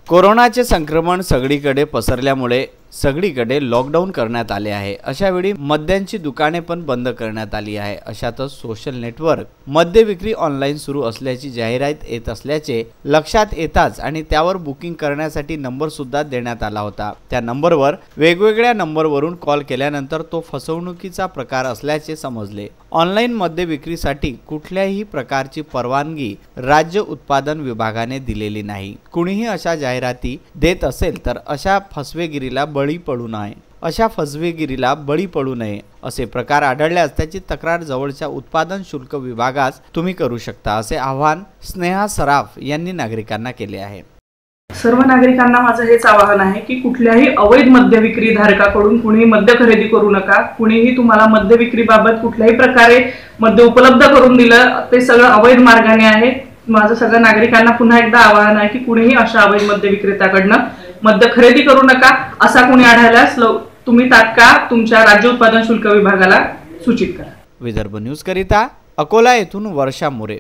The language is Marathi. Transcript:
कोरोनाचे संक्रमण सगळीकडे पसरल्यामुळे सगळीकडे लॉकडाऊन करण्यात आले आहे। अशा वेळी मद्यांची दुकाने पण बंद करण्यात आली आहे। अशातच सोशल नेटवर्क मद्य विक्री ऑनलाईन सुरू असल्याची जाहिरात येत असल्याचे लक्षात येताच आणि त्यावर बुकिंग करण्यासाठी नंबर सुद्धा देण्यात आला होता। त्या नंबरवर वेगवेगळ्या नंबरवरून कॉल केल्यानंतर तो फसवणुकीचा प्रकार असल्याचे समजले। ऑनलाईन मद्य विक्रीसाठी कुठल्याही प्रकारची परवानगी राज्य उत्पादन विभागाने दिलेली नाही। कुणीही अशा जाहिराती देत असेल तर अशा फसवेगिरीला बळी पडू नये असे प्रकार आढळल्यास त्याची तक्रार जवळच्या उत्पादन शुल्क विभागास तुम्ही करू शकता, असे आवाहन स्नेहा सराफ यांनी नागरिकांना केले आहे। सर्व नागरिकांना माझं हेच आवाहन आहे की कुठल्याही अवैध मद्य विक्री धारकाकडून कुणीही मद्य खरेदी करू नका। कुणीही तुम्हाला मद्य विक्रीबाबत कुठल्याही प्रकारे मद्य उपलब्ध करून दिलं ते सगळं अवैध मार्गाने आहे। माझं सगळ्या नागरिकांना पुन्हा एकदा आवाहन आहे की कुणीही अशा अवैध मद्य विक्रेत्याकडनं मद्य खरेदी करू नका। असा कोणी आढळल्यास तुम्ही तात्काळ तुमच्या राज्य उत्पादन शुल्क विभागाला सूचित करा। विदर्भ न्यूज करिता अकोला येथून वर्षा मोरे।